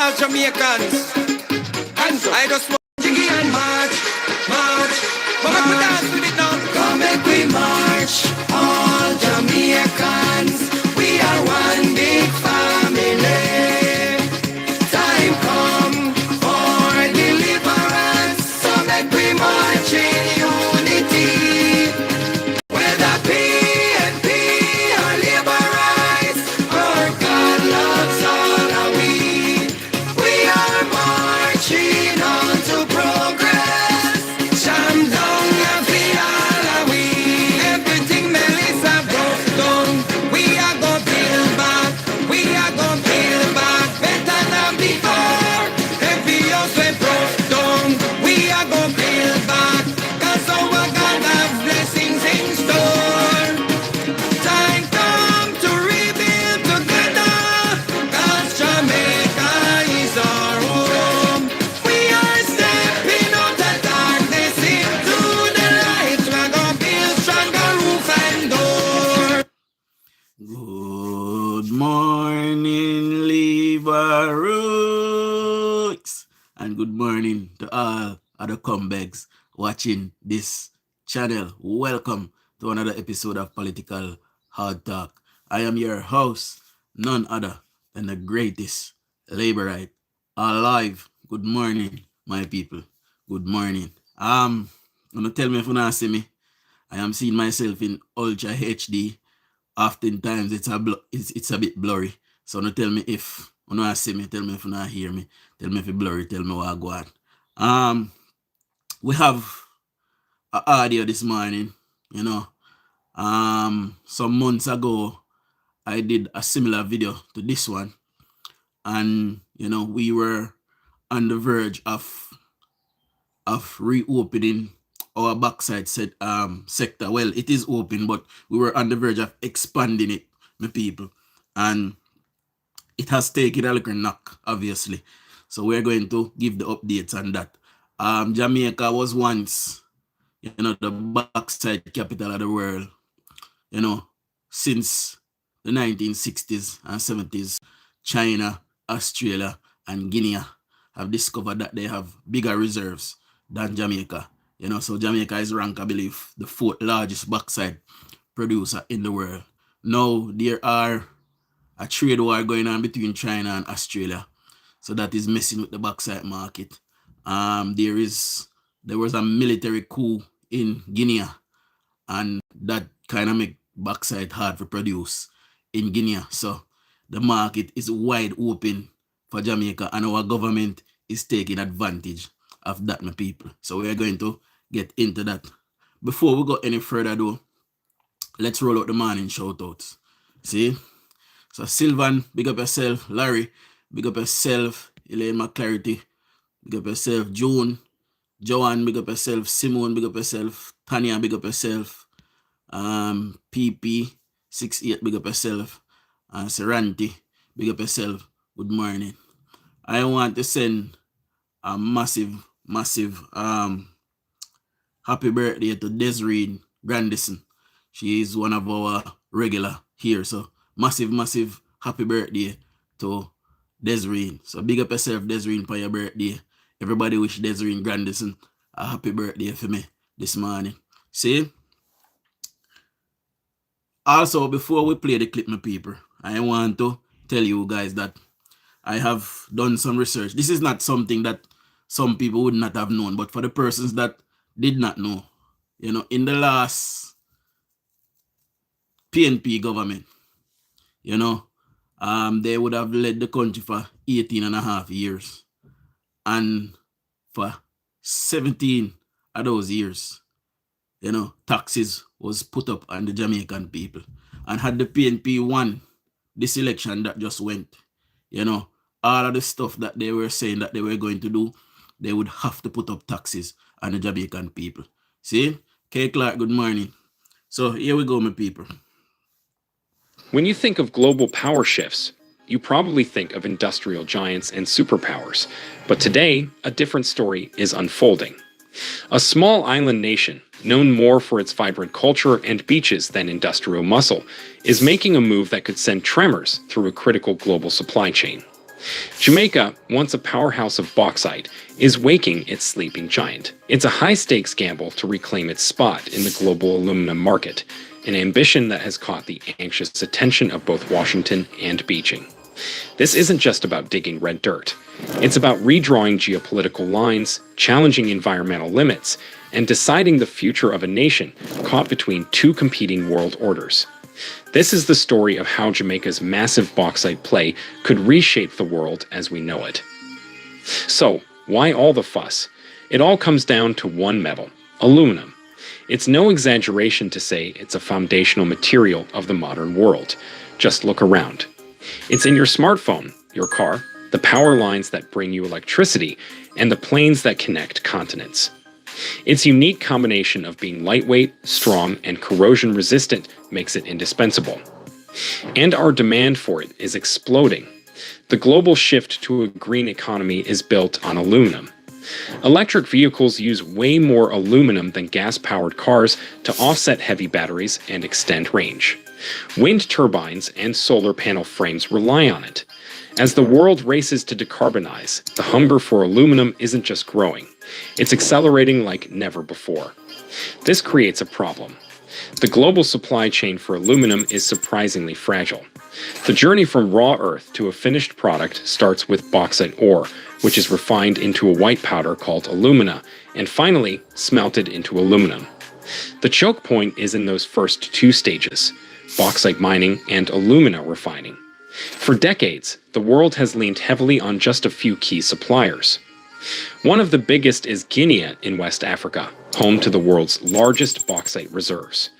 all Jamaicans. I just want Jiggy and march, march. But make me dance with it now. Come make we march, all Jamaicans. We are one big family. Time come for deliverance. So make we march in unity. Whether PNP or labor rights, our God loves all of we. We are marching on to progress. Jam down and feel all of we. Everything Melissa broke down, we are gonna build back. We are gonna build back better than before. Every house we broke down, we are gonna build back. 'Cause our God has blessings in store. Time come to rebuild together. 'Cause Jamaica is our home. We are stepping out of darkness into the light. We're gonna build stronger roof and door. Good morning, Lebaroons, and good morning to all other comebacks watching this channel. Welcome to another episode of Political Hard Talk. I am your host, none other than the greatest Laborite alive. Good morning, my people. Good morning. Gonna tell me if you not see me. I am seeing myself in Ultra HD. Oftentimes it's a bit blurry. So no tell me if you not see me, tell me if you not hear me, tell me if it's blurry, tell me what I go on. We have an audio this morning, you know. Some months ago I did a similar video to this one, and you know, we were on the verge of reopening our bauxite sector. Well, it is open, but we were on the verge of expanding it, my people, and it has taken a little knock, obviously. So we're going to give the updates on that. Jamaica was once, you know, the bauxite capital of the world, you know, since the 1960s and 70s. China, Australia, and Guinea have discovered that they have bigger reserves than Jamaica. You know, so Jamaica is ranked, I believe, the 4th largest bauxite producer in the world. Now there are a trade war going on between China and Australia, so that is messing with the bauxite market. There was a military coup in Guinea, and that kind of make bauxite hard to produce in Guinea. So the market is wide open for Jamaica, and our government is taking advantage of that, my people. So we are going to get into that. Before we go any further though, let's roll out the morning shoutouts. See? So Sylvan, big up yourself. Larry, big up yourself. Elaine McClarity, big up yourself. June, Joanne, big up yourself. Simone, big up yourself. Tanya, big up yourself. PP68, big up yourself. Seranti, big up yourself. Good morning. I want to send a massive happy birthday to Desiree Grandison. She is one of our regular here. So massive happy birthday to Desiree. So big up yourself, Desiree, for your birthday. Everybody wish Desiree Grandison a happy birthday for me this morning. See? Also, before we play the clip, my people, I want to tell you guys that I have done some research. This is not something that some people would not have known, but for the persons that did not know, you know, in the last PNP government, you know, they would have led the country for 18 and a half years. And for 17 of those years, you know, taxes was put up on the Jamaican people. And had the PNP won this election that just went, you know, all of the stuff that they were saying that they were going to do, they would have to put up taxes on the Jamaican people. See? K. Clark, good morning. So here we go, my people. When you think of global power shifts, you probably think of industrial giants and superpowers. But today, a different story is unfolding. A small island nation, known more for its vibrant culture and beaches than industrial muscle, is making a move that could send tremors through a critical global supply chain. Jamaica, once a powerhouse of bauxite, is waking its sleeping giant. It's a high-stakes gamble to reclaim its spot in the global aluminum market, an ambition that has caught the anxious attention of both Washington and Beijing. This isn't just about digging red dirt. It's about redrawing geopolitical lines, challenging environmental limits, and deciding the future of a nation caught between two competing world orders. This is the story of how Jamaica's massive bauxite play could reshape the world as we know it. So, why all the fuss? It all comes down to one metal, aluminum. It's no exaggeration to say it's a foundational material of the modern world. Just look around. It's in your smartphone, your car, the power lines that bring you electricity, and the planes that connect continents. Its unique combination of being lightweight, strong, and corrosion-resistant makes it indispensable. And our demand for it is exploding. The global shift to a green economy is built on aluminum. Electric vehicles use way more aluminum than gas-powered cars to offset heavy batteries and extend range. Wind turbines and solar panel frames rely on it. As the world races to decarbonize, the hunger for aluminum isn't just growing, it's accelerating like never before. This creates a problem. The global supply chain for aluminum is surprisingly fragile. The journey from raw earth to a finished product starts with bauxite ore, which is refined into a white powder called alumina, and finally smelted into aluminum. The choke point is in those first two stages, bauxite mining and alumina refining. For decades, the world has leaned heavily on just a few key suppliers. One of the biggest is Guinea in West Africa, home to the world's largest bauxite reserves.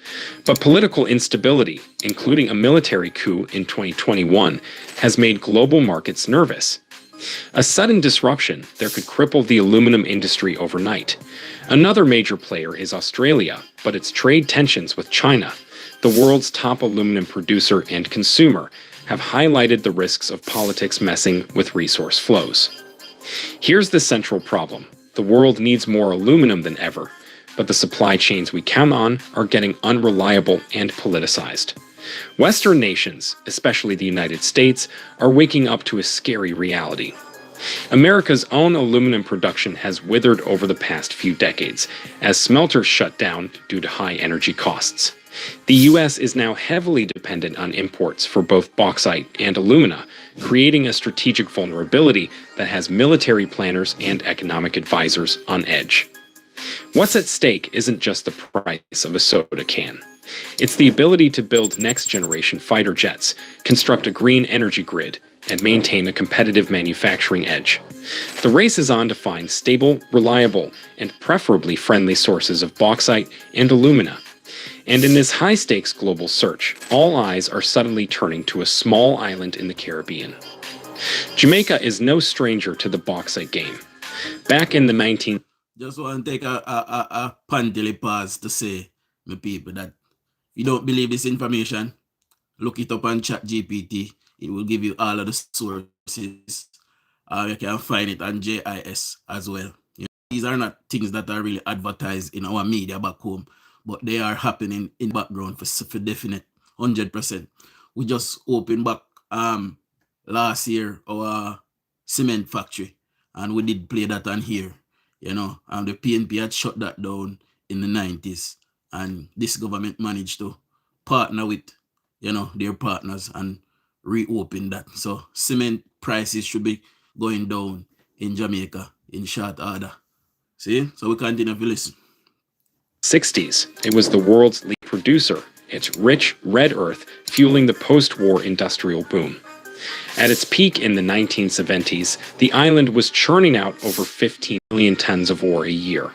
But political instability, including a military coup in 2021, has made global markets nervous. A sudden disruption there could cripple the aluminum industry overnight. Another major player is Australia, but its trade tensions with China, the world's top aluminum producer and consumer, have highlighted the risks of politics messing with resource flows. Here's the central problem. The world needs more aluminum than ever, but the supply chains we count on are getting unreliable and politicized. Western nations, especially the United States, are waking up to a scary reality. America's own aluminum production has withered over the past few decades, as smelters shut down due to high energy costs. The US is now heavily dependent on imports for both bauxite and alumina, creating a strategic vulnerability that has military planners and economic advisors on edge. What's at stake isn't just the price of a soda can. It's the ability to build next-generation fighter jets, construct a green energy grid, and maintain a competitive manufacturing edge. The race is on to find stable, reliable, and preferably friendly sources of bauxite and alumina. And in this high-stakes global search, all eyes are suddenly turning to a small island in the Caribbean. Jamaica is no stranger to the bauxite game. Back in the 19... Just want to take a pandily pause to say, my people, that if you don't believe this information, look it up on ChatGPT. It will give you all of the sources. You can find it on JIS as well. You know, these are not things that are really advertised in our media back home, but they are happening in the background for definite, 100%. We just opened back last year our cement factory, and we did play that on here. You know, and the PNP had shut that down in the 90s, and this government managed to partner with, you know, their partners and reopen that. So cement prices should be going down in Jamaica in short order. See? So we continue to listen. 60s, it was the world's lead producer, its rich red earth fueling the post-war industrial boom. At its peak in the 1970s, the island was churning out over 15 million tons of ore a year.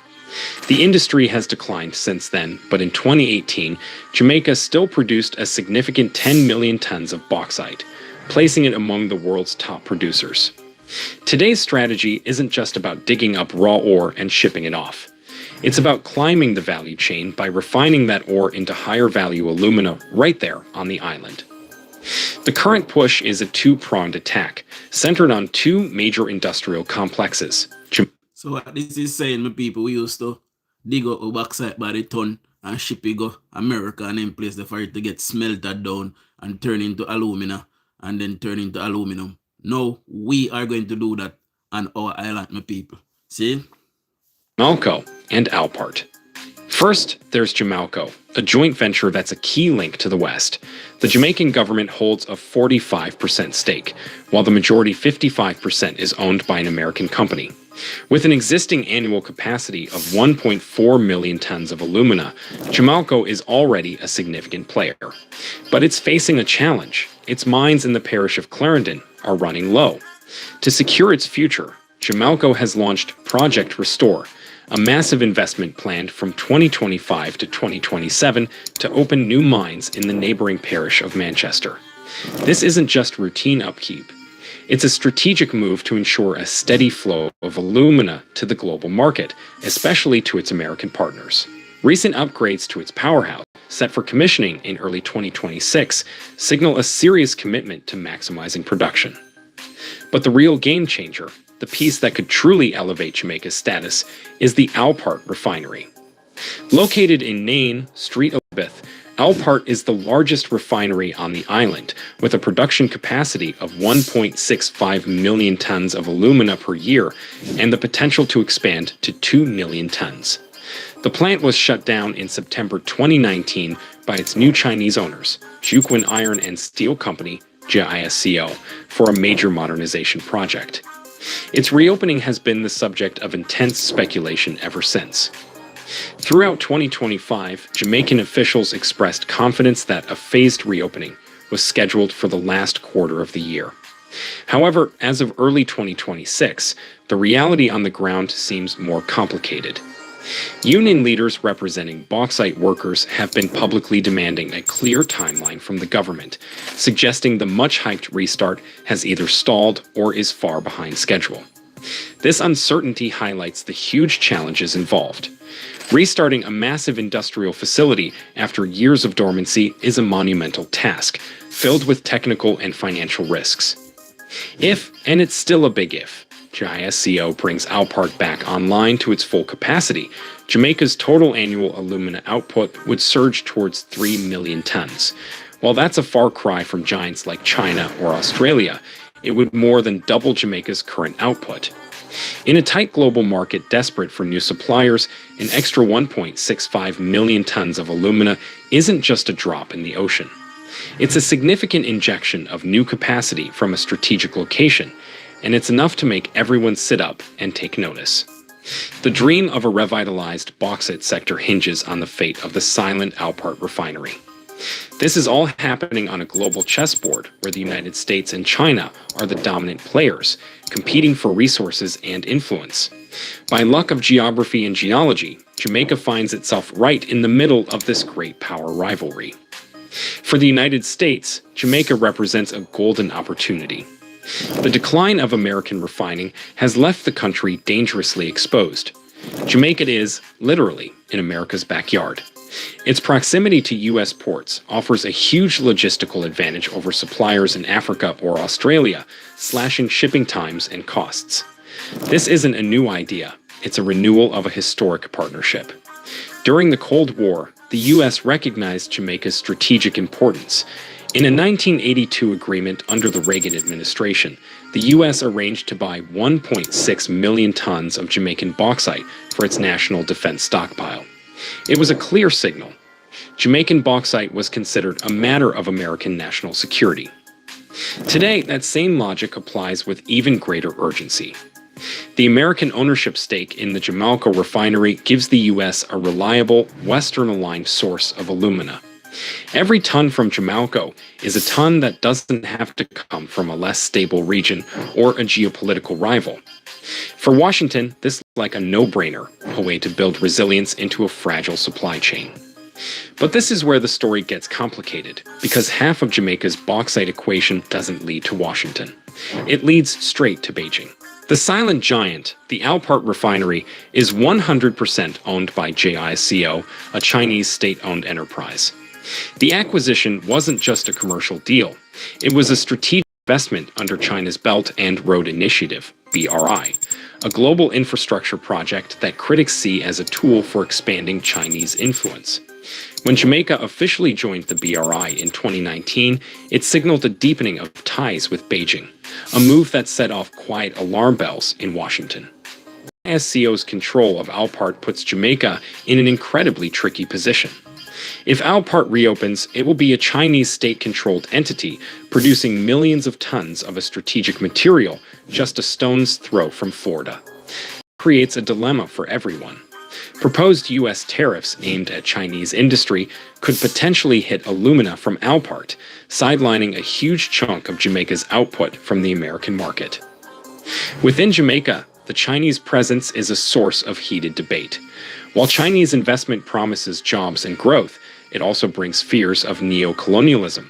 The industry has declined since then, but in 2018, Jamaica still produced a significant 10 million tons of bauxite, placing it among the world's top producers. Today's strategy isn't just about digging up raw ore and shipping it off. It's about climbing the value chain by refining that ore into higher value alumina right there on the island. The current push is a two-pronged attack, centered on two major industrial complexes. So what this is saying, my people, we used to dig up a bauxite by the ton and ship it go America and then place the for it to get smelted down and turn into alumina and then turn into aluminum No, we are going to do that on our island, my people. See? Jamalco and Alpart. First, there's Jamalco, a joint venture that's a key link to the West. The Jamaican government holds a 45% stake, while the majority 55% is owned by an American company. With an existing annual capacity of 1.4 million tons of alumina, Jamalco is already a significant player. But it's facing a challenge. Its mines in the parish of Clarendon are running low. To secure its future, Jamalco has launched Project Restore, a massive investment planned from 2025 to 2027 to open new mines in the neighboring parish of Manchester. This isn't just routine upkeep. It's a strategic move to ensure a steady flow of alumina to the global market, especially to its American partners. Recent upgrades to its powerhouse, set for commissioning in early 2026, signal a serious commitment to maximizing production. But the real game changer, the piece that could truly elevate Jamaica's status, is the Alpart refinery. Located in Nain, Street Elizabeth, Alpart is the largest refinery on the island, with a production capacity of 1.65 million tons of alumina per year and the potential to expand to 2 million tons. The plant was shut down in September 2019 by its new Chinese owners, Juquan Iron and Steel Company, JISCO, for a major modernization project. Its reopening has been the subject of intense speculation ever since. Throughout 2025, Jamaican officials expressed confidence that a phased reopening was scheduled for the last quarter of the year. However, as of early 2026, the reality on the ground seems more complicated. Union leaders representing bauxite workers have been publicly demanding a clear timeline from the government, suggesting the much-hyped restart has either stalled or is far behind schedule. This uncertainty highlights the huge challenges involved. Restarting a massive industrial facility after years of dormancy is a monumental task, filled with technical and financial risks. If, and it's still a big if, JISCO brings Alpart back online to its full capacity, Jamaica's total annual alumina output would surge towards 3 million tons. While that's a far cry from giants like China or Australia, it would more than double Jamaica's current output. In a tight global market desperate for new suppliers, an extra 1.65 million tons of alumina isn't just a drop in the ocean. It's a significant injection of new capacity from a strategic location, and it's enough to make everyone sit up and take notice. The dream of a revitalized bauxite sector hinges on the fate of the silent Alpart refinery. This is all happening on a global chessboard where the United States and China are the dominant players, competing for resources and influence. By luck of geography and geology, Jamaica finds itself right in the middle of this great power rivalry. For the United States, Jamaica represents a golden opportunity. The decline of American refining has left the country dangerously exposed. Jamaica is, literally, in America's backyard. Its proximity to U.S. ports offers a huge logistical advantage over suppliers in Africa or Australia, slashing shipping times and costs. This isn't a new idea, it's a renewal of a historic partnership. During the Cold War, the U.S. recognized Jamaica's strategic importance. In a 1982 agreement under the Reagan administration, the U.S. arranged to buy 1.6 million tons of Jamaican bauxite for its national defense stockpile. It was a clear signal. Jamaican bauxite was considered a matter of American national security. Today, that same logic applies with even greater urgency. The American ownership stake in the Jamalco refinery gives the U.S. a reliable, Western-aligned source of alumina. Every ton from Jamalco is a ton that doesn't have to come from a less stable region or a geopolitical rival. For Washington, this is like a no-brainer, a way to build resilience into a fragile supply chain. But this is where the story gets complicated, because half of Jamaica's bauxite equation doesn't lead to Washington. It leads straight to Beijing. The silent giant, the Alpart refinery, is 100% owned by JISCO, a Chinese state-owned enterprise. The acquisition wasn't just a commercial deal. It was a strategic investment under China's Belt and Road Initiative. BRI, a global infrastructure project that critics see as a tool for expanding Chinese influence. When Jamaica officially joined the BRI in 2019, it signaled a deepening of ties with Beijing, a move that set off quiet alarm bells in Washington. SCO's control of Alpart puts Jamaica in an incredibly tricky position. If Alpart reopens, it will be a Chinese state-controlled entity producing millions of tons of a strategic material just a stone's throw from Florida. It creates a dilemma for everyone. Proposed U.S. tariffs aimed at Chinese industry could potentially hit alumina from Alpart, sidelining a huge chunk of Jamaica's output from the American market. Within Jamaica, the Chinese presence is a source of heated debate. While Chinese investment promises jobs and growth, it also brings fears of neo-colonialism,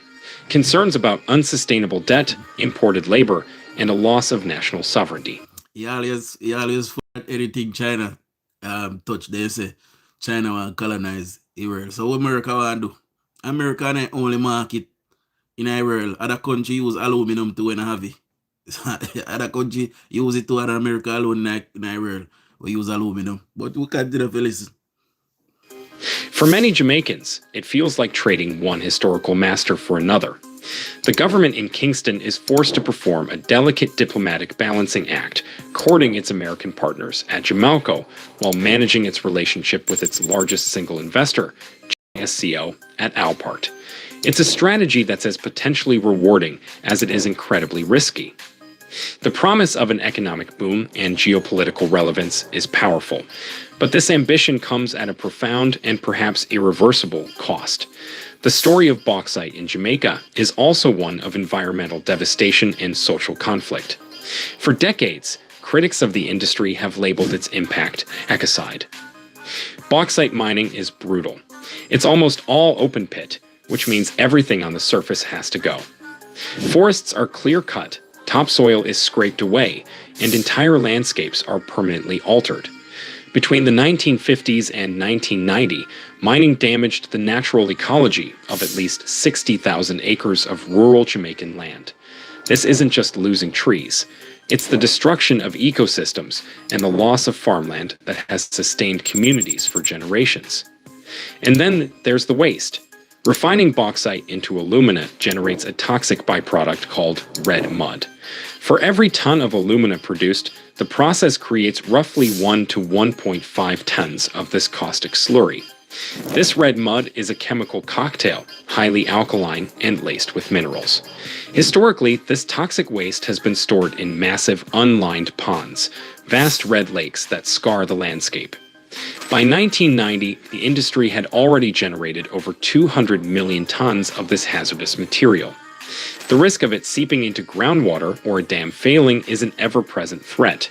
concerns about unsustainable debt, imported labor, and a loss of national sovereignty. He always fight anything China touch. They say China want colonize the world. So what America want do? America ain't only market in the world. Other country use aluminum to when have it. Other country use it to other America alone in the world. We use aluminum. But we can't do the listen. For many Jamaicans, it feels like trading one historical master for another. The government in Kingston is forced to perform a delicate diplomatic balancing act, courting its American partners at Jamalco while managing its relationship with its largest single investor, SCO, at Alpart. It's a strategy that's as potentially rewarding as it is incredibly risky. The promise of an economic boom and geopolitical relevance is powerful, but this ambition comes at a profound and perhaps irreversible cost. The story of bauxite in Jamaica is also one of environmental devastation and social conflict. For decades, critics of the industry have labeled its impact ecocide. Bauxite mining is brutal. It's almost all open pit, which means everything on the surface has to go. Forests are clear-cut, topsoil is scraped away, and entire landscapes are permanently altered. Between the 1950s and 1990, mining damaged the natural ecology of at least 60,000 acres of rural Jamaican land. This isn't just losing trees. It's the destruction of ecosystems and the loss of farmland that has sustained communities for generations. And then there's the waste. Refining bauxite into alumina generates a toxic byproduct called red mud. For every ton of alumina produced, the process creates roughly 1 to 1.5 tons of this caustic slurry. This red mud is a chemical cocktail, highly alkaline and laced with minerals. Historically, this toxic waste has been stored in massive, unlined ponds, vast red lakes that scar the landscape. By 1990, the industry had already generated over 200 million tons of this hazardous material. The risk of it seeping into groundwater or a dam failing is an ever-present threat.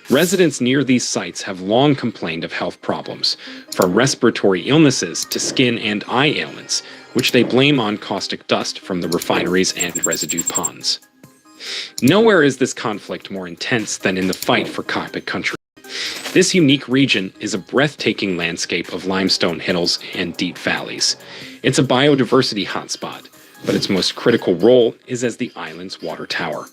Residents near these sites have long complained of health problems, from respiratory illnesses to skin and eye ailments, which they blame on caustic dust from the refineries and residue ponds. Nowhere is this conflict more intense than in the fight for cockpit country. This unique region is a breathtaking landscape of limestone hills and deep valleys. It's a biodiversity hotspot, but its most critical role is as the island's water tower.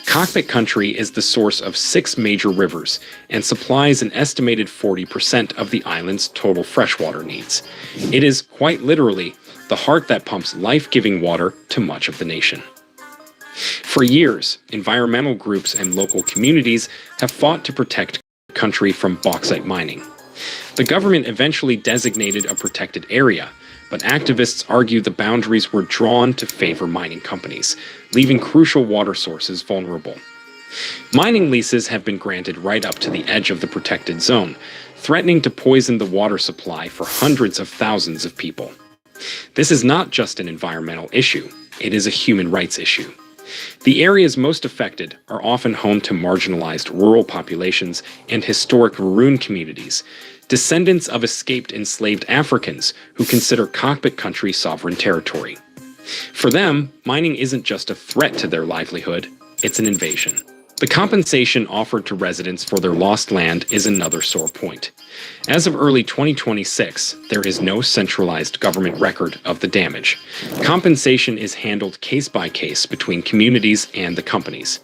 Cockpit country is the source of 6 major rivers and supplies an estimated 40% of the island's total freshwater needs. It is, quite literally, the heart that pumps life-giving water to much of the nation. For years, environmental groups and local communities have fought to protect country from bauxite mining. The government eventually designated a protected area, but activists argue the boundaries were drawn to favor mining companies, leaving crucial water sources vulnerable. Mining leases have been granted right up to the edge of the protected zone, threatening to poison the water supply for hundreds of thousands of people. This is not just an environmental issue, it is a human rights issue. The areas most affected are often home to marginalized rural populations and historic maroon communities, descendants of escaped enslaved Africans who consider cockpit country sovereign territory. For them, mining isn't just a threat to their livelihood, it's an invasion. The compensation offered to residents for their lost land is another sore point. As of early 2026, there is no centralized government record of the damage. Compensation is handled case by case between communities and the companies.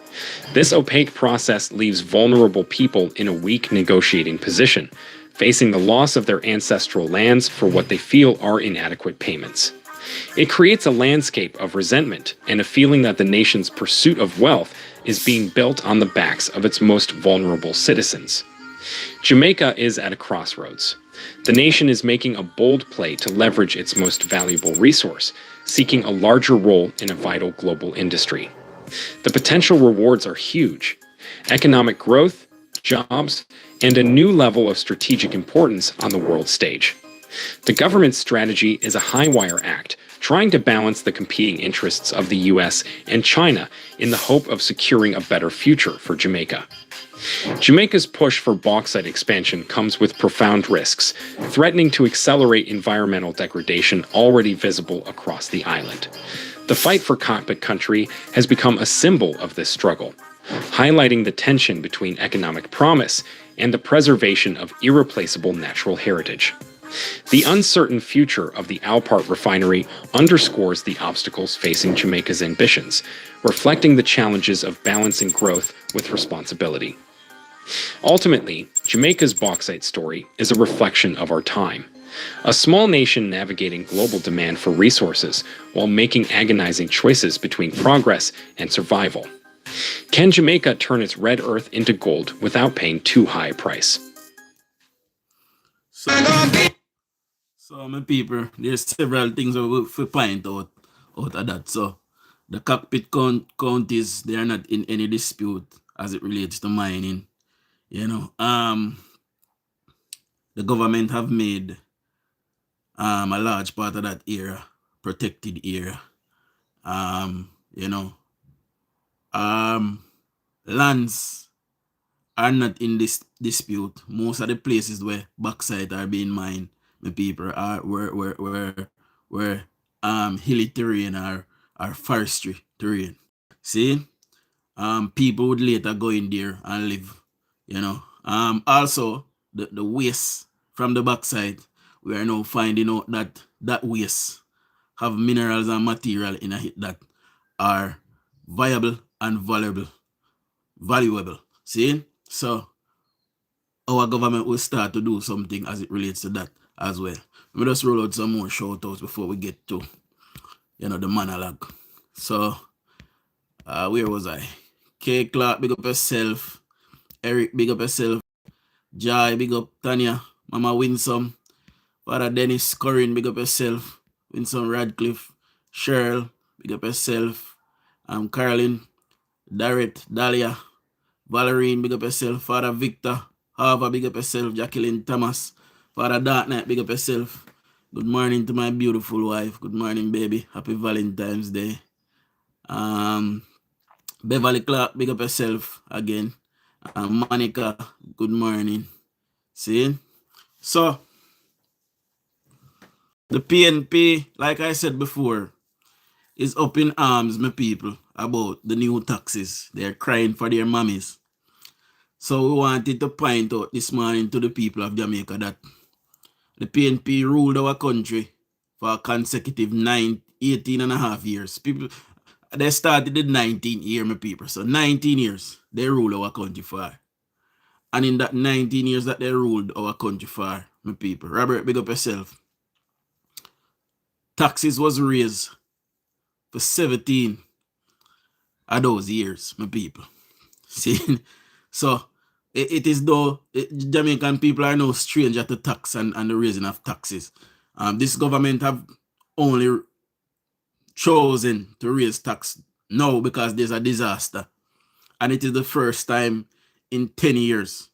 This opaque process leaves vulnerable people in a weak negotiating position, facing the loss of their ancestral lands for what they feel are inadequate payments. It creates a landscape of resentment and a feeling that the nation's pursuit of wealth is being built on the backs of its most vulnerable citizens. Jamaica is at a crossroads. The nation is making a bold play to leverage its most valuable resource, seeking a larger role in a vital global industry. The potential rewards are huge: economic growth, jobs, and a new level of strategic importance on the world stage. The government's strategy is a high-wire act, trying to balance the competing interests of the US and China in the hope of securing a better future for Jamaica. Jamaica's push for bauxite expansion comes with profound risks, threatening to accelerate environmental degradation already visible across the island. The fight for cockpit country has become a symbol of this struggle, highlighting the tension between economic promise and the preservation of irreplaceable natural heritage. The uncertain future of the Alpart refinery underscores the obstacles facing Jamaica's ambitions, reflecting the challenges of balancing growth with responsibility. Ultimately, Jamaica's bauxite story is a reflection of our time. A small nation navigating global demand for resources while making agonizing choices between progress and survival. Can Jamaica turn its red earth into gold without paying too high a price? So, my people, there's several things we point out of that. So, the cockpit counties, they are not in any dispute as it relates to mining. You know, the government have made a large part of that area protected area. You know, lands are not in this dispute. Most of the places where bauxite are being mined, my people, are where hilly terrain or forestry terrain. See, people would later go in there and live. You know, also the waste from the bauxite, we are now finding out that waste have minerals and material in it that are viable and valuable. See, so our government will start to do something as it relates to that as well. Let me just roll out some more shoutouts before we get to, you know, the monologue. So, where was I? K. Clark, big up yourself. Eric, big up yourself. Jai, big up Tanya. Mama Winsome. Father Dennis Corinne, big up yourself. Winsome Radcliffe. Cheryl, big up yourself. Caroline, Darrett, Dahlia, Valerine, big up yourself. Father Victor, Harvard, big up yourself. Jacqueline Thomas. Father Dark Knight, big up yourself. Good morning to my beautiful wife. Good morning, baby. Happy Valentine's Day. Beverly Clark, big up yourself again. Monica, good morning. See? So, the PNP, like I said before, is up in arms, my people, about the new taxes. They're crying for their mummies. So we wanted to point out this morning to the people of Jamaica that the PNP ruled our country for a consecutive 18 and a half years. People, they started in 19 years, my people. So 19 years they ruled our country for. And in that 19 years that they ruled our country for, my people, Robert, big up yourself. Taxes was raised for 17 of those years, my people. See? So it is though Jamaican people are no stranger to tax and the raising of taxes. This government have only chosen to raise tax now because there's a disaster. And it is the first time in 10 years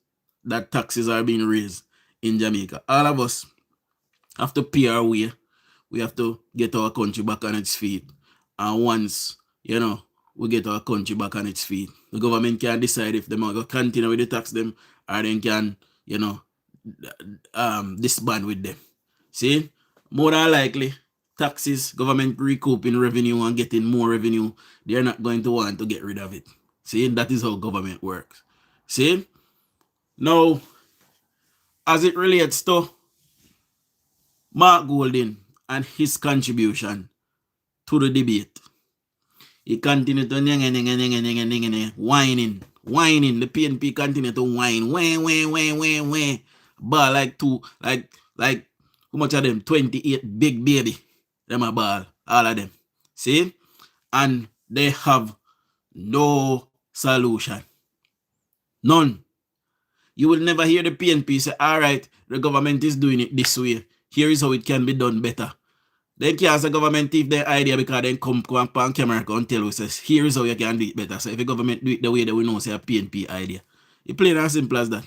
that taxes are being raised in Jamaica. All of us have to pay our way. We have to get our country back on its feet. And once, you know, we get our country back on its feet, the government can decide if they want to continue with the tax them or they can, you know, disband with them. See? More than likely, taxes, government recouping revenue and getting more revenue, they're not going to want to get rid of it. See, that is how government works. See? Now, as it relates to Mark Golding and his contribution to the debate, he continued to whining. The PNP continued to whine. Ball like how much of them? 28 big baby. Them a ball. All of them. See? And they have no solution. None. You will never hear the PNP say, all right, the government is doing it this way. Here is how it can be done better. They can't say government thief their idea because they come on camera and tell us, here is how you can do it better. So if the government do it the way that we know, say a PNP idea. It's plain and simple as that.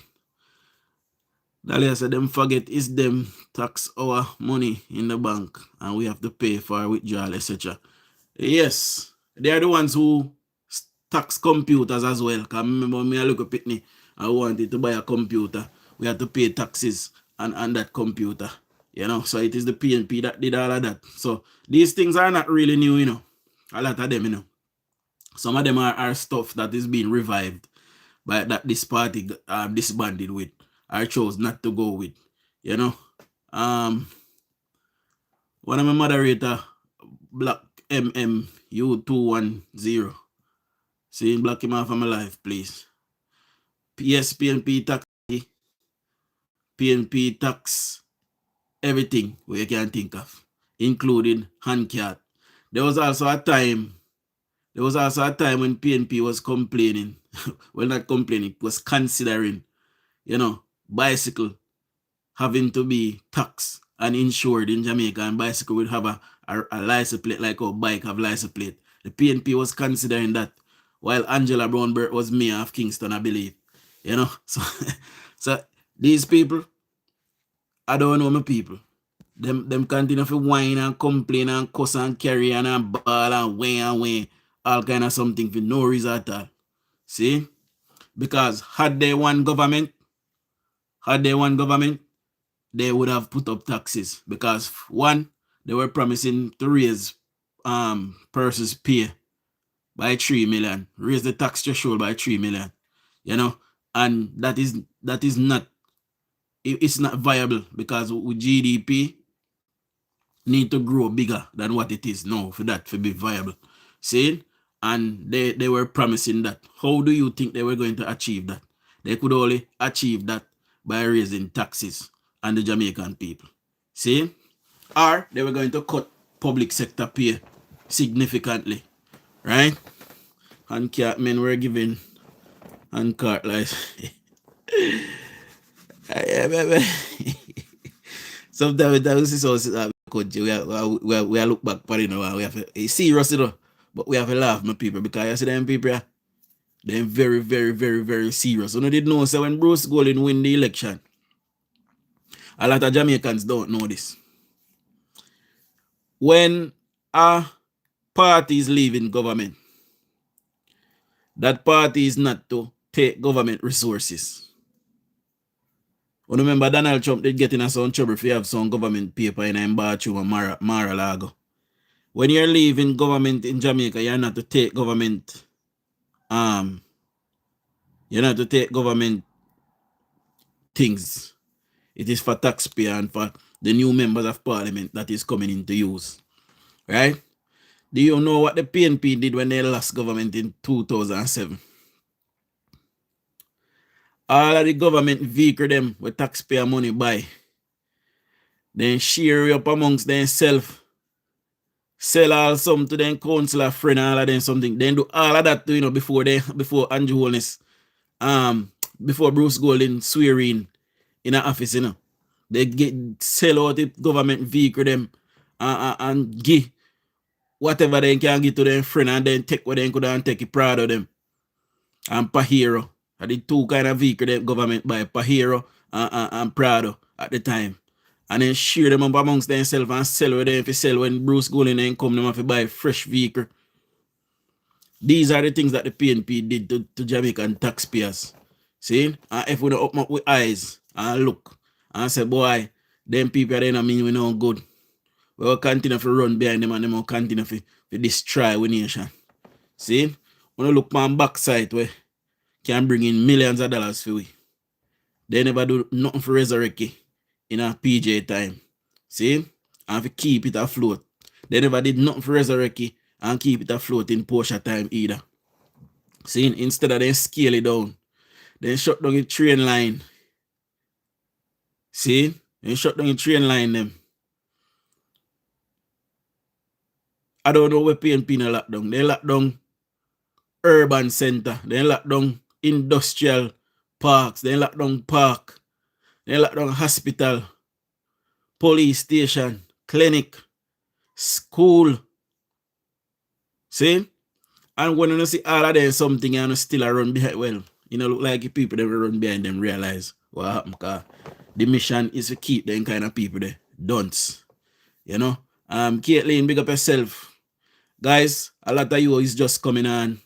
Dahlia said them forget is them tax our money in the bank and we have to pay for withdrawal, etc. Yes, they are the ones who tax computers as well. Because remember me a little pitney, I wanted to buy a computer. We had to pay taxes on that computer. You know, so it is the PNP that did all of that. So these things are not really new, you know. A lot of them, you know. Some of them are stuff that is being revived by that this party disbanded with. I chose not to go with. You know. One of my moderator, Black MMU210. See, block him off of my life, please. Yes, PNP tax. PNP tax everything we can think of, including handcat. There was also a time when PNP was complaining, well, not complaining, was considering, you know, bicycle having to be taxed and insured in Jamaica, and bicycle would have a license plate like our bike have license plate. The PNP was considering that, while Angela Brownbert was mayor of Kingston, I believe. You know, so these people, I don't know my people. Them continue to whine and complain and cuss and carry and ball and win, all kind of something for no reason at all. See? Because had they one government, they would have put up taxes. Because one, they were promising to raise persons pay by 3 million, raise the tax threshold by 3 million. You know, and that is not, it's not viable, because with GDP need to grow bigger than what it is now for that to be viable. See? And they were promising that. How do you think they were going to achieve that? They could only achieve that by raising taxes on the Jamaican people. See? Or they were going to cut public sector pay significantly. Right? And cat men were giving and cart life. Sometimes we see so country, we look back for it, you know, we have to serious, you know, but we have to laugh, my people, because you see them people, they're very, very, very, very serious. You know, they know, so when Bruce Golding win the election, a lot of Jamaicans don't know this. When a party is leaving government, that party is not to take government resources. You remember Donald Trump did get in some trouble if you have some government paper in Bathroom and Mar-a-Lago. When you're leaving government in Jamaica, you're not to take government things. It is for taxpayer and for the new members of parliament that is coming into use. Right? Do you know what the PNP did when they lost government in 2007? All of the government vehicle them with taxpayer money buy. Then share up amongst themselves. Sell all some to them councillor friend, all of them something. Then do all of that, you know, before Andrew Holness, before Bruce Golding swearing in an office, you know. They sell out the government vehicle them and give whatever they can give to them friend, and then take what they could and take it proud of them. And Pajero. I did two kind of vehicle the government buy, Pajero and Prado at the time. And then share them up amongst themselves and sell with them if you sell when Bruce Golding and come them have to buy fresh vehicle. These are the things that the PNP did to Jamaican taxpayers. See? And if we don't open up with eyes and look and say, boy, them people they don't mean we no good. We will continue to run behind them and them will continue to destroy our nation. See? when you look on bauxite where can bring in millions of dollars for we. They never do nothing for resurrect it in a PJ time. See? And to keep it afloat. They never did nothing for resurrect it and keep it afloat in Porsche time either. See? Instead of they scale it down, they shut down the train line. See? They shut down the train line them. I don't know where PNP no lock down. They lock down urban center. They lock down industrial parks. They lock down park. They lock down hospital, police station, clinic, school. See? And when you see all of them something and you still run behind, well, you know, look like the people that run behind them realize what happened. Because the mission is to keep them kind of people there. Dunce. You know? Caitlin, big up yourself. Guys, a lot of you is just coming on.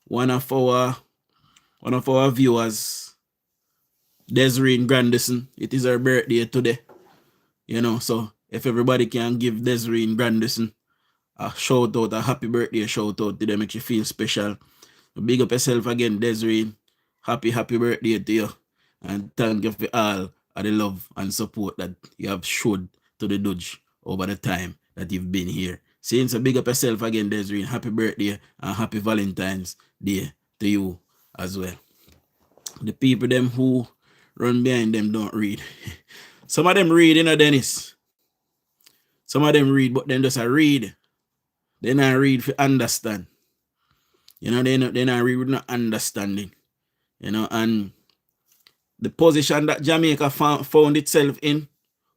One of our viewers, Desiree Grandison, it is her birthday today. You know, so if everybody can give Desiree Grandison a shout out, a happy birthday shout out to them, make you feel special. Big up yourself again, Desiree. Happy birthday to you. And thank you for all of the love and support that you have showed to the Dutch over the time that you've been here. Saying so, big up yourself again, Desiree. Happy birthday and happy Valentine's Day to you as well. The people them who run behind them don't read. Some of them read, you know, Dennis. Some of them read, but then just a read. They not read for understand. You know, they not read with no understanding. You know, and the position that Jamaica found itself in,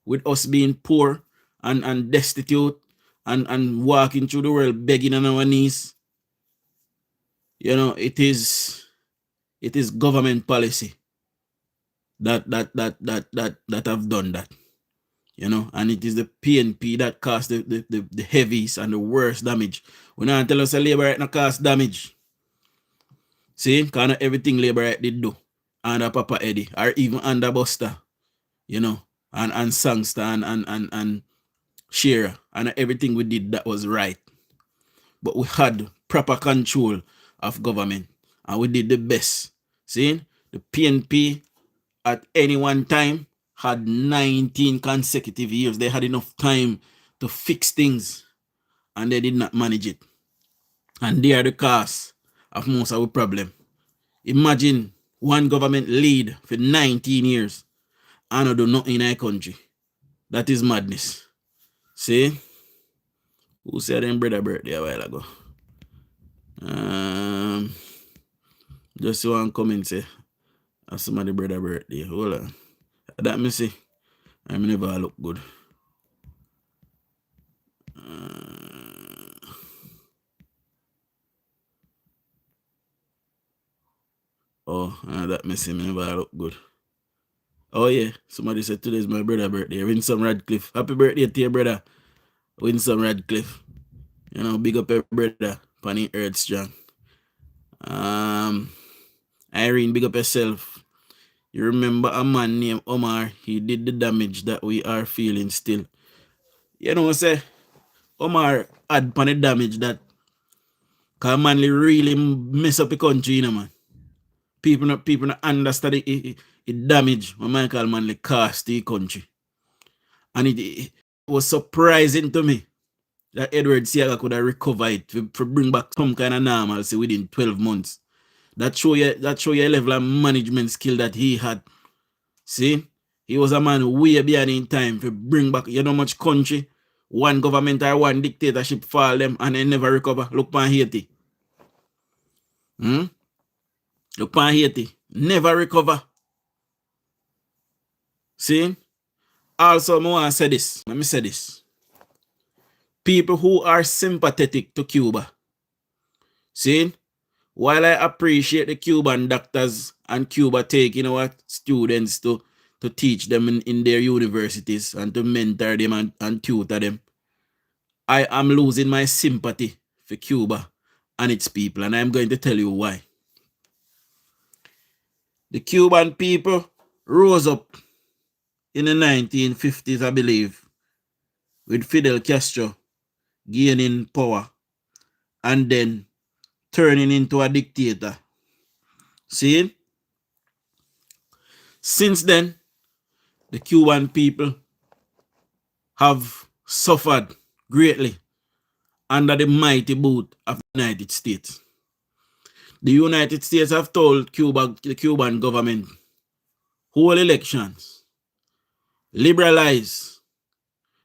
with us being poor and destitute and walking through the world begging on our knees, you know, it is government policy that have done that. You know, and it is the PNP that caused the heavies and the worst damage. When I tell us a labor right now cause damage. See, kind of everything labor right did do. Under Papa Eddie, or even under Buster, you know, and Sangster and Shearer, and everything we did that was right. But we had proper control of government, and we did the best. See, the PNP at any one time had 19 consecutive years. They had enough time to fix things, and they did not manage it. And they are the cause of most of the problem. Imagine one government lead for 19 years and not do nothing in our country. That is madness. See? Who said them brother birthday a while ago? Just one comment say, somebody brother birthday. Hold on. That me see. I never look good. That me see me never look good. Oh yeah, somebody said today's my brother birthday. Winsome Radcliffe. Happy birthday to your brother. Winsome Radcliffe. You know, big up your brother. Panny Earth Strong. Irene, big up yourself. You remember a man named Omar? He did the damage that we are feeling still. You know what I say? Omar had panny damage that cause manly really mess up the country, you know, man. People not understand it damage what Michael Manley cost the country. And it was surprising to me that Edward Siaga could have recovered it to bring back some kind of normalcy within 12 months. That show you a level of management skill that he had. See? He was a man way behind in time to bring back, you know, much country, one government or one dictatorship fall them and they never recover. Look on Haiti. Look on Haiti. Never recover. See? Also, I want to say this. Let me say this. People who are sympathetic to Cuba. See? While I appreciate the Cuban doctors and Cuba taking our students to teach them in their universities and to mentor them and tutor them, I am losing my sympathy for Cuba and its people, and I'm going to tell you why. The Cuban people rose up in the 1950s, I believe, with Fidel Castro gaining power, and then turning into a dictator. See? Since then, the Cuban people have suffered greatly under the mighty boot of the United States. The United States have told the Cuban government, hold elections, liberalize.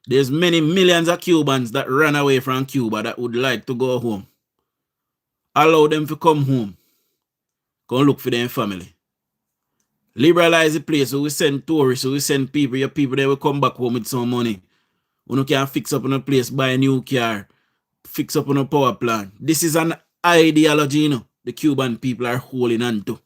There's many millions of Cubans that ran away from Cuba that would like to go home. Allow them to come home. Go look for their family. Liberalize the place, so we send tourists, so we send people, your people, they will come back home with some money. You can fix up on a place, buy a new car, fix up on a power plant. This is an ideology, you know, the Cuban people are holding on to.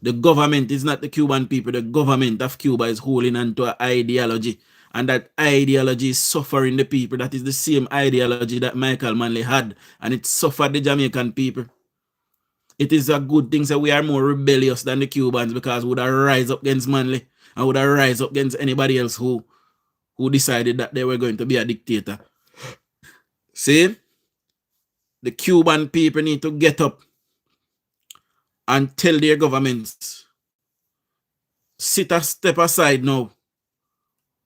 The government is not the Cuban people. The government of Cuba is holding on to an ideology. And that ideology is suffering the people. That is the same ideology that Michael Manley had. And it suffered the Jamaican people. It is a good thing that we are more rebellious than the Cubans because we would have rise up against Manley and would have rise up against anybody else who decided that they were going to be a dictator. See? The Cuban people need to get up and tell their governments, sit a step aside now.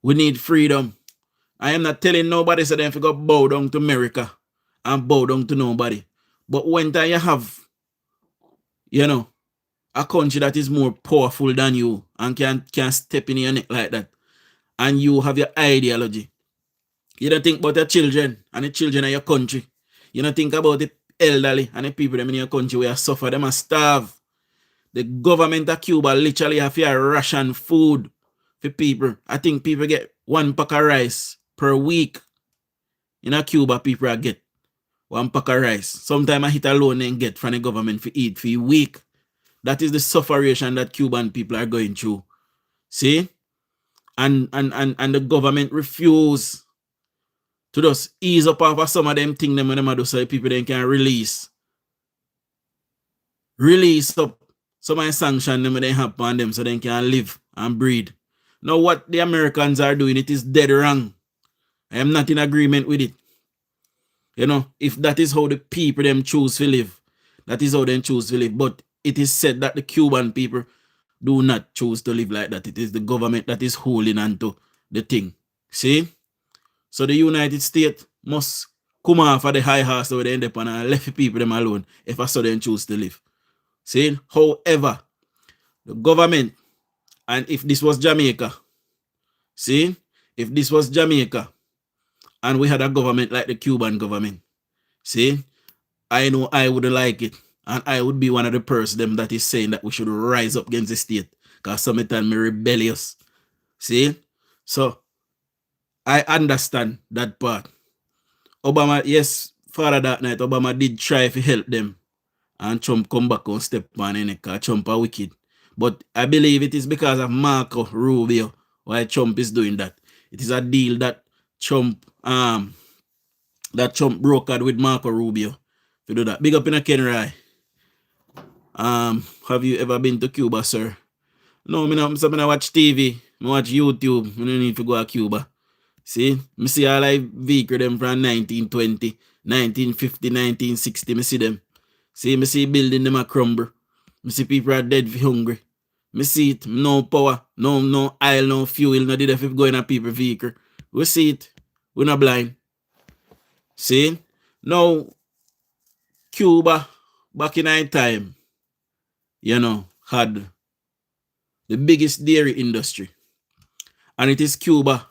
We need freedom. I am not telling nobody so they go bow down to America and bow down to nobody. But when time you have, you know, a country that is more powerful than you and can step in your neck like that, and you have your ideology, you don't think about your children and the children of your country. You don't think about the elderly and the people in your country where suffer, them and starve. The government of Cuba literally have to ration food for people. I think people get 1 pack of rice per week. In Cuba, people get 1 pack of rice. Sometimes I hit alone and get from the government for eat for a week. That is the suffering that Cuban people are going through. See? And the government refuse to just ease up of some of them things them when them do so people then can release up some of the sanctions them they have on them so they can live and breathe. Now what the Americans are doing, it is dead wrong. I am not in agreement with it. You know, if that is how the people them choose to live, that is how they choose to live. But it is said that the Cuban people do not choose to live like that. It is the government that is holding on to the thing. See? So the United States must come off of the high horse where they end up and left the people them alone if a sudden choose to live. See? However, the government, and if this was Jamaica, see? If this was Jamaica, and we had a government like the Cuban government, see? I know I wouldn't like it. And I would be one of the persons that is saying that we should rise up against the state. Because sometimes I'm rebellious. See? So, I understand that part. Obama, yes, Father that night, Obama did try to help them. And Trump come back on step on it because Trump are wicked. But I believe it is because of Marco Rubio why Trump is doing that. It is a deal that Trump brokered with Marco Rubio to do that. Big up in a Kenrai. Have you ever been to Cuba, sir? No, I watch TV. I watch YouTube. I don't need to go to Cuba. See? I see all I vehicle them from 1920, 1950, 1960. I see them. See, I see building them a crumble. I see people are dead for hungry. I see it. No power, no oil, no fuel. No did if go in a people vehicle. We see it. We're not blind. See? Now, Cuba, back in our time, you know, had the biggest dairy industry. And it is Cuba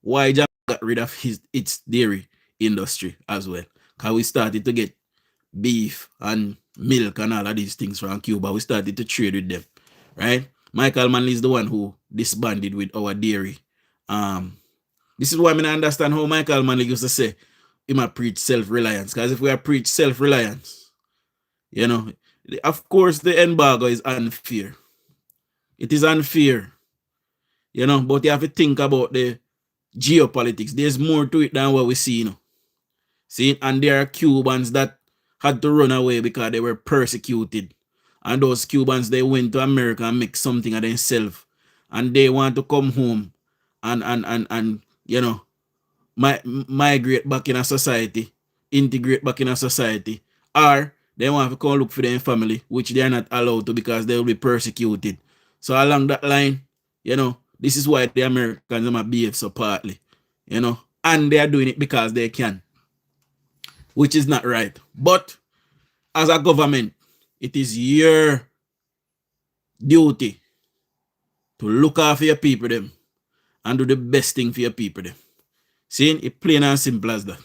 why Jamaica got rid of its dairy industry as well. Because we started to get beef and milk and all of these things from Cuba. We started to trade with them. Right? Michael Manley is the one who disbanded with our dairy. This is why I understand how Michael Manley used to say he might preach self-reliance. Because if we are preach self-reliance, you know, of course the embargo is unfair. It is unfair. You know, but you have to think about the geopolitics. There's more to it than what we see, you know. See, and there are Cubans that had to run away because they were persecuted. And those Cubans, they went to America and make something of themselves. And they want to come home and you know, migrate back in a society, integrate back in a society. Or they want to come look for their family, which they are not allowed to because they will be persecuted. So along that line, this is why the Americans might behave so partly, and they are doing it because they can, which is not right. But as a government, it is your duty to look after your people them and do the best thing for your people them. See, it's plain and simple as that.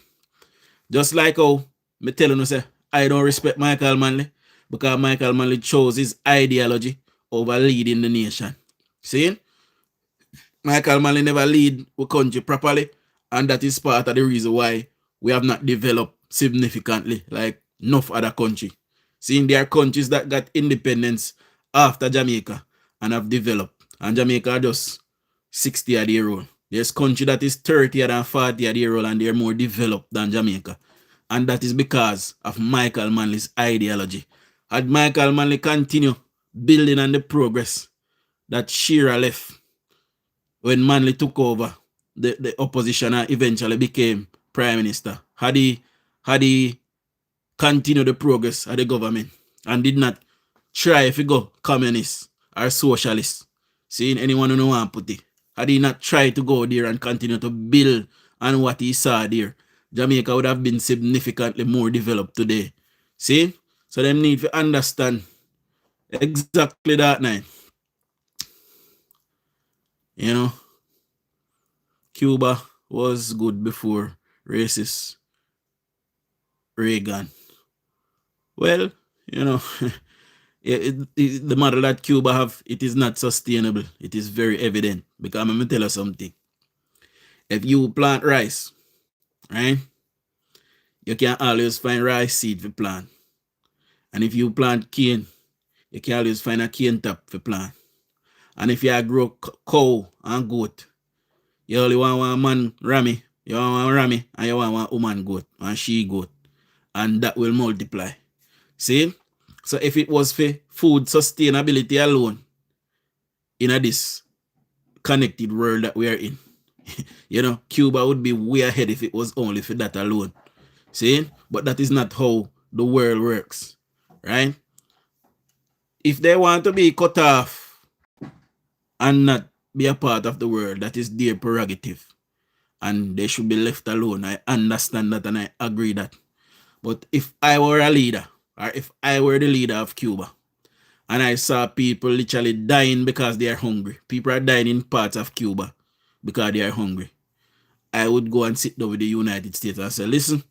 Just like how me telling you say, I don't respect Michael Manley because Michael Manley chose his ideology over leading the nation. See, Michael Manley never lead the country properly, and that is part of the reason why we have not developed significantly like enough other country. See, there are countries that got independence after Jamaica and have developed, and Jamaica are just 60 year old. There's country that is 30 and 40 year old and they're more developed than Jamaica. And that is because of Michael Manley's ideology. Had Michael Manley continue building on the progress that Shearer left when Manley took over the opposition and eventually became prime minister, had he continued the progress of the government and did not try to go communist or socialist, seeing anyone who know want put it, had he not tried to go there and continue to build on what he saw there, Jamaica would have been significantly more developed today. See? So them need to understand exactly that now. Cuba was good before racist Reagan. Well, the model that Cuba have, it is not sustainable. It is very evident. Because I'm going to tell you something. If you plant rice, right, you can always find rice seed for plant. And if you plant cane, you can always find a cane top for plant. And if you grow cow and goat, you only want one man rammy, you want one rammy, and you want one woman goat, one she goat. And that will multiply. See? So if it was for food sustainability alone, in this connected world that we are in, Cuba would be way ahead if it was only for that alone. See? But that is not how the world works. Right? If they want to be cut off and not be a part of the world, that is their prerogative. And they should be left alone. I understand that and I agree that. But if I were a leader, or if I were the leader of Cuba, and I saw people literally dying because they are hungry, people are dying in parts of Cuba because they are hungry, I would go and sit down with the United States and say, listen,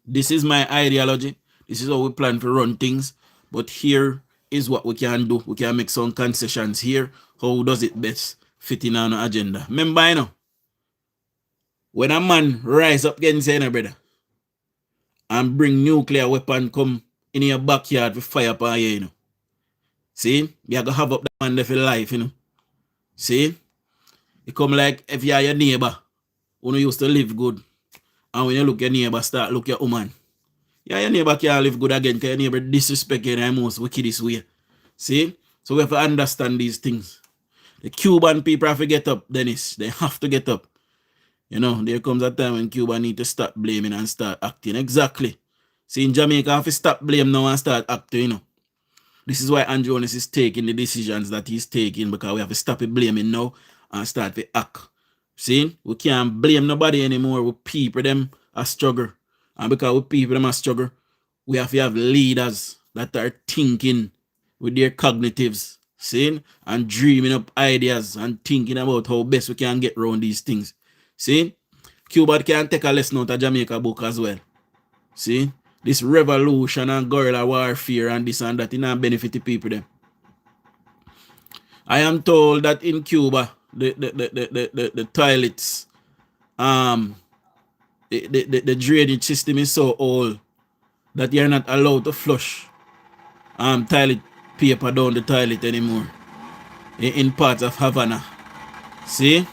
this is my ideology, this is how we plan to run things, but here is what we can do. We can make some concessions here. How does it best fit in on our agenda? Remember, when a man rise up against you, brother, and bring nuclear weapon come in your backyard with fire upon you, See? You have to have up that man there for life, See? It come like if you are your neighbor, who used to live good, and when you look your neighbor, start look your woman. Yeah, your neighbor can't live good again because your neighbor disrespect you in the most wickedest way. See? So we have to understand these things. The Cuban people have to get up, Dennis. They have to get up. There comes a time when Cuba need to start blaming and start acting. Exactly. See, in Jamaica, have to stop blaming now and start acting, This is why Andronis is taking the decisions that he's taking, because we have to stop it blaming now and start to act. See? We can't blame nobody anymore. We people them a struggle. And because we people them a struggle, we have to have leaders that are thinking with their cognitives, see? And dreaming up ideas and thinking about how best we can get around these things. See? Cuba can take a lesson out of Jamaica book as well. See? This revolution and guerrilla warfare and this and that, it not benefit the people them. I am told that in Cuba, the toilets, the drainage system is so old that you're not allowed to flush toilet paper down the toilet anymore in parts of Havana. See?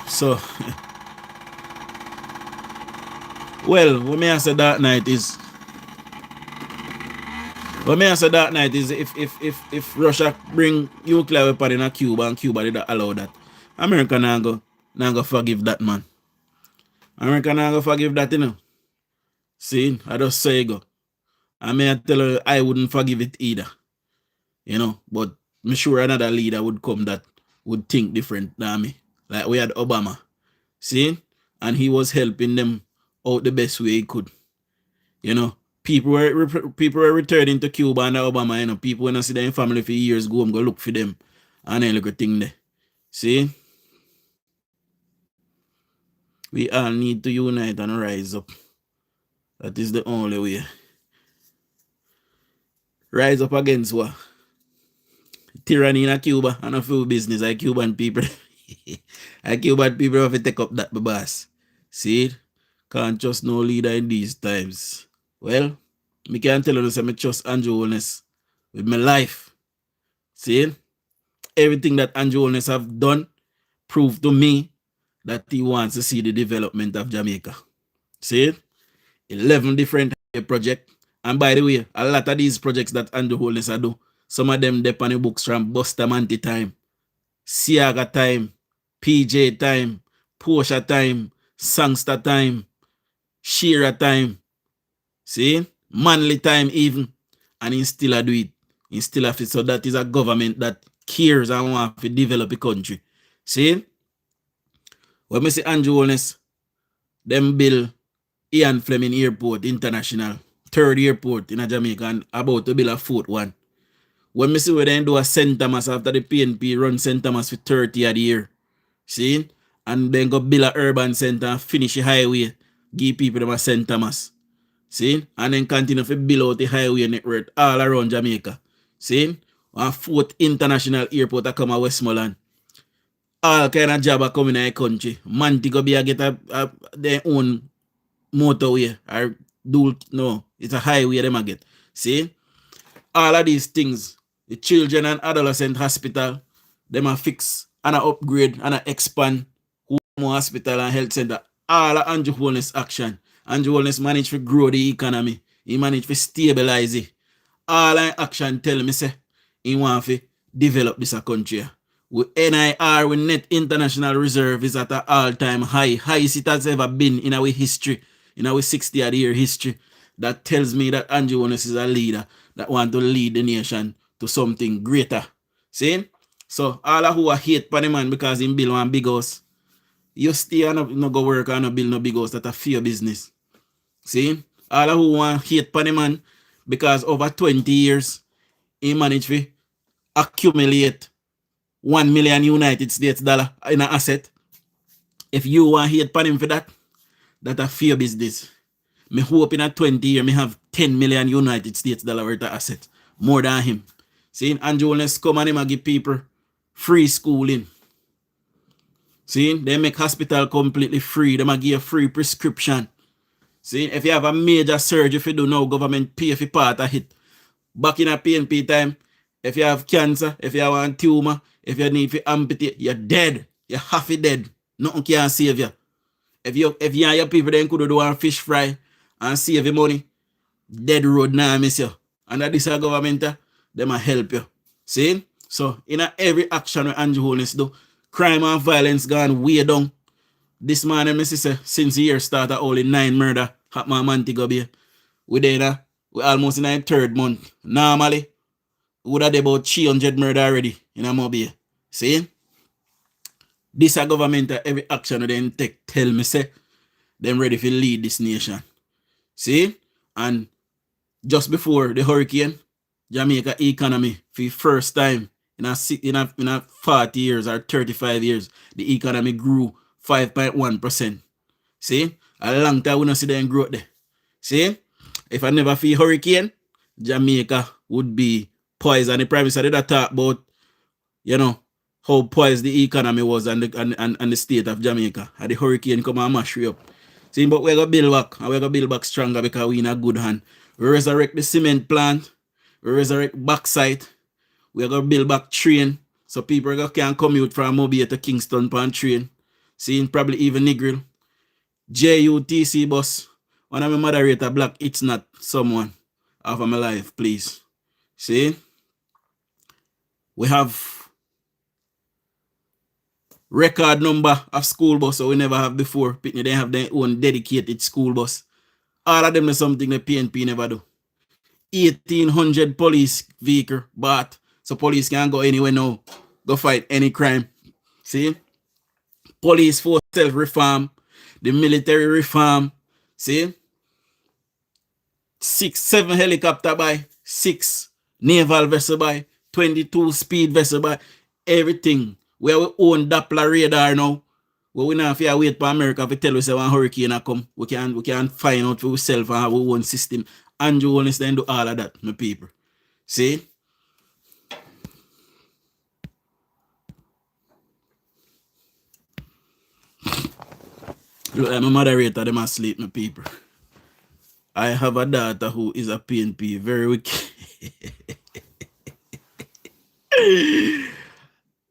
So, well, what may I say that night is if Russia bring nuclear weapon in Cuba and Cuba did not allow that, America not go forgive that, man. America not go forgive that, See, I just say go. I mean, I tell her I wouldn't forgive it either. You know, but I'm sure another leader would come that would think different than me. Like we had Obama. See? And he was helping them out the best way he could. You know, people were returning to Cuba under Obama. You know, people when I see their family for years go look for them, and then look at thing there. See, we all need to unite and rise up. That is the only way. Rise up against what? Tyranny in Cuba and a few business like Cuban people. Like Cuban people have to take up that, boss. See, can't trust no leader in these times. Well, me can't tell you that I trust Andrew Holness with my life. See, everything that Andrew Holness have done proved to me that he wants to see the development of Jamaica. See, 11 different projects. And by the way, a lot of these projects that Andrew Holness do, some of them depend on the books from Bustamante time, Siaga time, PJ time, Porsche time, Sangster time, Shearer time, see, Manly time even, and he still a do it. He still have it. So that is a government that cares and wants to develop a country. See, when I say Andrew Holness, them build Ian Fleming Airport International, third airport in Jamaica, and about to build a fourth one. When I see where they do a St. Thomas after the PNP run St. Thomas for 30 a year, see? And then go build a urban center and finish the highway, give people them a St. Thomas, see? And then continue to build out the highway network all around Jamaica, see? A fourth international airport that come to Westmoreland. All kind of job are coming in the country. Montego Bay get their own motorway or it's a highway them get. See? All of these things, the children and adolescent hospital, them are fix and a upgrade and a expand more hospital and health center. All of Andrew Holness action. Andrew Holness managed to grow the economy. He managed to stabilize it. All in action tell me say he want to develop this country. With NIR, with net international reserve is at an all-time high. Highest it has ever been in our history, in our 60-year history. That tells me that Andrew Holness is a leader that want to lead the nation to something greater. See? So all of who are hate for the man because he build one big house, you stay and no go work and no build no big house, that a fear business. See? All of who want hate for the man because over 20 years he managed to accumulate 1 million United States dollar in an asset. If you want hate for him for that, that's a fear business. Me hope in a 20 years, me have 10 million United States dollar worth of asset. More than him. See, Andrew Holness come and him give people free schooling. See, they make hospital completely free. They give you free prescription. See, if you have a major surgery, if you do now, government pay for part of it. Back in a PNP time, if you have cancer, if you have a tumor, if you need to amputate, you're dead. You're half dead. Nothing can save you. If you and your people then could do a fish fry and save your money, dead road now miss you. And that this government, they might help you. See? So in every action with Andrew Holness do, crime and violence gone way down. This man and my sister, since the year started only 9 murder at my Montego Bay. We almost in our 3rd month. Normally, we would have about 300 murder already in a Mobile. See? This a government every action they take tell me say them ready to lead this nation. See? And just before the hurricane, Jamaica economy for the first time in a 40 years or 35 years, the economy grew 5.1%. See? A long time we don't see them growth there. See? If I never feel hurricane, Jamaica would be poised. And the Prime Minister did talk about, how poised the economy was and the state of Jamaica. And the hurricane come and mash you up. See, but we're going to build back. And we're going to build back stronger because we're in a good hand. We resurrect the cement plant. We resurrect bauxite. We're going to build back train. So people can commute from Mobile to Kingston on train. See, probably even Negril. JUTC bus. One of my moderator black, it's not someone of my life, please. See? We have record number of school bus so we never have before. Pitney they have their own dedicated school bus. All of them is something the PNP never do. 1,800 police vehicle bought. So police can go anywhere now. Go fight any crime. See? Police force self-reform. The military reform. See? 7 helicopter by, 6 naval vessel by, 22 speed vessel by, everything. We have our own Doppler radar now. We don't have to wait for America to tell us when hurricane come. We can find out for ourselves and have our own system. Andrew Holness then do all of that, my people. See? Look, I'm a moderator, them asleep, my people. I have a daughter who is a PNP, very wicked.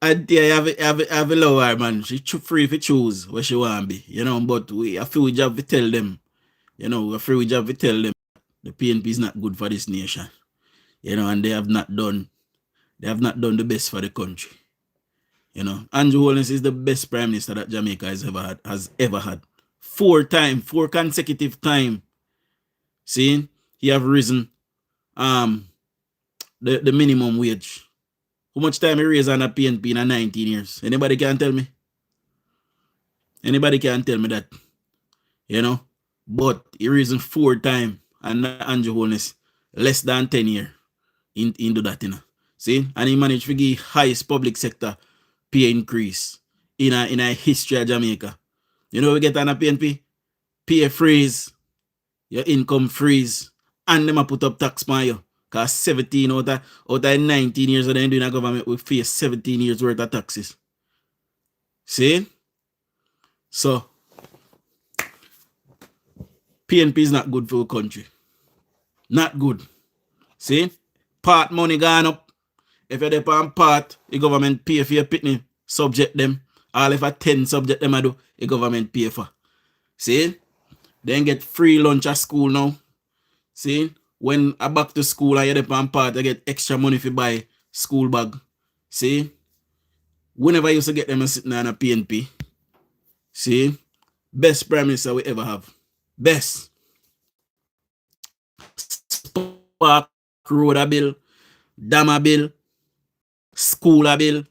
Auntie, I have a lower man. She free to choose what she want to be, you know. But we a few job to tell them, you know, a few job to tell them the PNP is not good for this nation, you know, and they have not done the best for the country, you know. Andrew Holness is the best prime minister that Jamaica has ever had. 4 consecutive time. See, he have risen the minimum wage. How much time he raised on a PNP in 19 years? Anybody can tell me? Anybody can tell me that? You know? But he risen 4 times and Andrew Holness less than 10 years into that, you know. See? And he managed to give highest public sector pay increase in a history of Jamaica. You know we get on a PNP? Pay freeze, your income freeze, and them a put up tax on you. Because 17 out of 19 years of them doing a government, we face 17 years worth of taxes. See? So, PNP is not good for our country. Not good. See? Part money gone up. If you're there on part, the government pay for your pitney, subject them. All if a 10 subject them I do, the government pay for. See? Then get free lunch at school now. See? When I back to school and you're there on part, I get extra money to buy school bag. See? Whenever I used to get them sitting on a PNP. See? Best prime minister we ever have. Best. Spark road a bill, dam a bill, school a bill,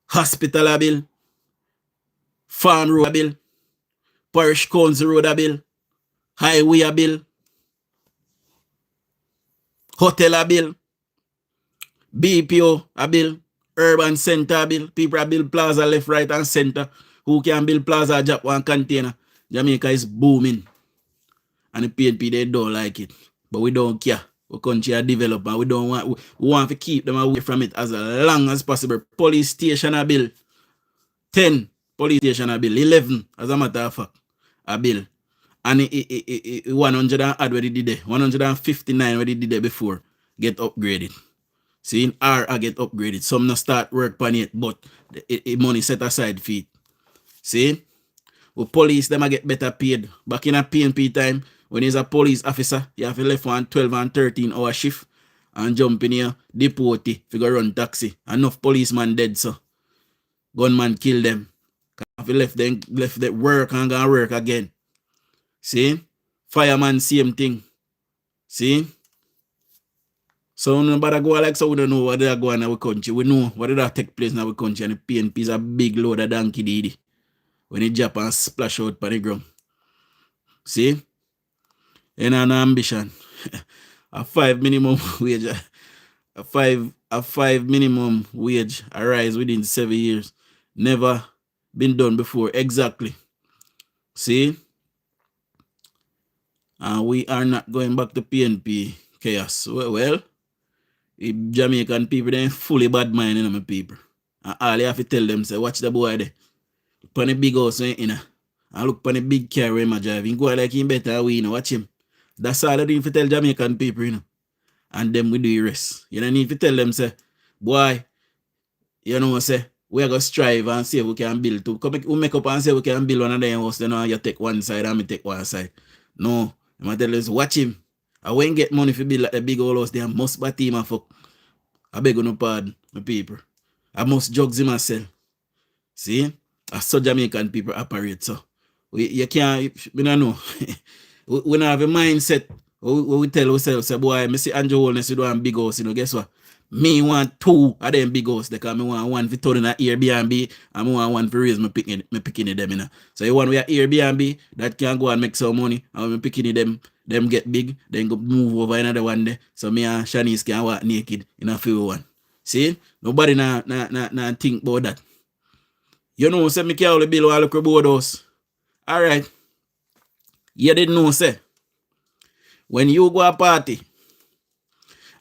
hospital a bill, farm road a bill, parish council road a bill, highway a bill, hotel a bill, BPO a bill, urban center a bill. People a build plaza left, right, and center. Who can build plaza, drop one container? Jamaica is booming. And the PNP, they don't like it. But we don't care. Our country are developed and we want to keep them away from it as long as possible. Police station a bill. 10 police station a bill. 11 as a matter of fact a bill. And 100 and add what they did there. 159 what they did there before get upgraded. See, in R I get upgraded. Some not start work on it, but money set aside for it. See? With police, them a get better paid. Back in a PNP time, when he's a police officer, you have to left one 12 and 13 hour shift and jump in here, deport if you go run taxi. Enough policeman dead, so gunman kill them. If you left them work and go work again. See? Fireman, same thing. See? So nobody go like so we don't know what they go in our country. We know what did that take place in our country, and the PNP is a big load of donkey diddy. When it drop and splash out on the ground. See? And an ambition. A 5 minimum wage. A five minimum wage arise within 7 years. Never been done before. Exactly. See? And we are not going back to PNP chaos. Well, Jamaican people, they ain't fully bad mind, you know, my people. And all you have to tell them, say, watch the boy there. Look on the big house, you know. And look on the big car where I'm driving. Go like him better, we, you know, watch him. That's all I need to tell Jamaican people, you know. And them we do the rest. You don't need to tell them, say, boy, you know, say, we are going to strive and see if we can build too. Come, we make up and say we can build one of them house, then you take one side and me take one side. No. I'm going to tell them, watch him. I won't get money for build like a big old house. They must buy team and fuck. I beg no pardon, my people. I must drugs in myself. See? That's so Jamaican people operate. So you can't, we don't know. We don't have a mindset we tell ourselves, say, boy, I see Andrew Holness, you do one big house, guess what? Me want 2 of them big house, because I want one for turn in an Airbnb, and I want one for raise my picking them, So you want we are Airbnb, that can go and make some money, and when my picking them get big, then go move over another one there, so me and Shanice can walk naked in a few one. See? Nobody na think about that. You know, say me can only build all the board house. Alright. You didn't know, say. When you go a party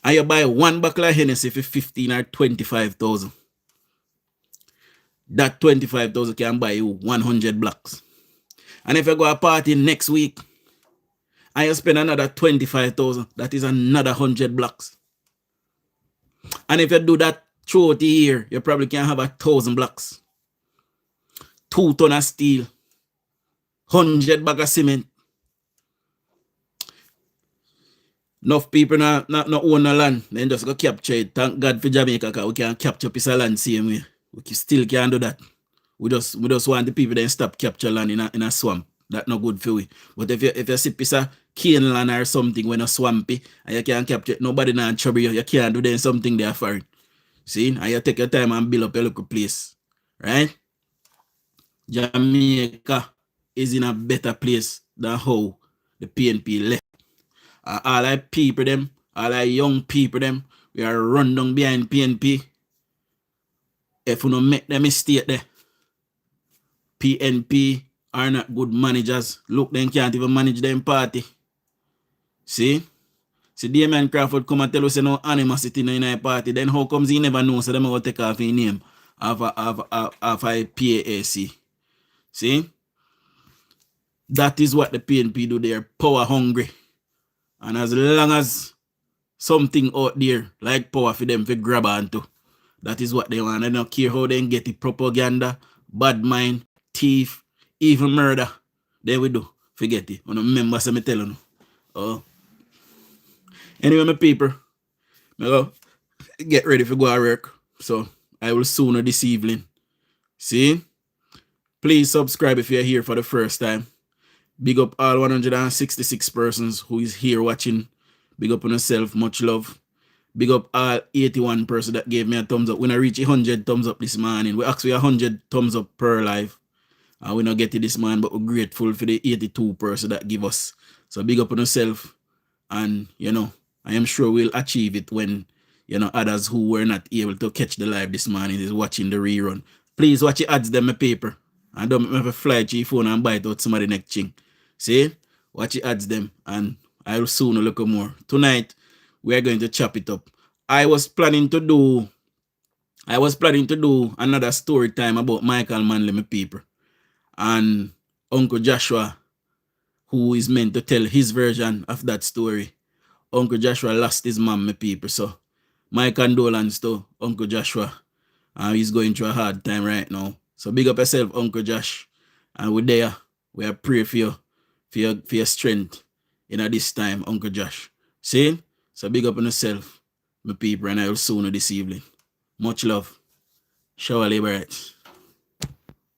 and you buy 1 bottle of Hennessy for 15 or 25,000, that 25,000 can buy you 100 blocks. And if you go a party next week and you spend another 25,000, that is another 100 blocks. And if you do that throughout the year, you probably can have 1,000 blocks, 2 tons of steel, 100 bags of cement. Enough people not own the land, then just go capture it. Thank God for Jamaica, because we can capture a piece of land same way. We still can't do that. We just want the people then stop capture land in a swamp. That's not good for we. But if you see a piece of cane land or something when it's swampy and you can't capture it, nobody not trouble you. You can't do then something there for it. See? And you take your time and build up your local place. Right? Jamaica is in a better place than how the PNP left. All our people them, all our young people them, we are run down behind PNP. If we don't make the mistake there, PNP are not good managers. Look, they can't even manage them party. See? Damien Crawford come and tell us no animosity in a party. Then how comes he never knows so them will take off his name of a PAC? See? That is what the PNP do. They are power hungry. And as long as something out there like power for them to grab onto, that is what they want. They don't care how they get it. Propaganda, bad mind, thief, even murder. They will do. Forget it. I don't remember so me tell you. Oh. Anyway, my people, I go get ready for go to work. So I will sooner this evening. See? Please subscribe if you're here for the first time. Big up all 166 persons who is here watching. Big up on yourself. Much love. Big up all 81 persons that gave me a thumbs up. When I reach 100 thumbs up this morning, we actually 100 thumbs up per live. And we not get it this morning, but we're grateful for the 82 persons that give us. So big up on yourself. And, I am sure we'll achieve it when, others who were not able to catch the live this morning is watching the rerun. Please watch the ads them my paper. And don't make me fly to your phone and bite out somebody next thing. See? Watch the ads them and I will soon look more. Tonight, we are going to chop it up. I was planning to do another story time about Michael Manley, my people. And Uncle Joshua, who is meant to tell his version of that story. Uncle Joshua lost his mom, my people. So, my condolence to Uncle Joshua. He's going through a hard time right now. So, big up yourself, Uncle Josh. And we're there. We are praying for you, for your strength in this time, Uncle Josh. See? So, big up on yourself, my people. And I will soon this evening. Much love. Shower liberate.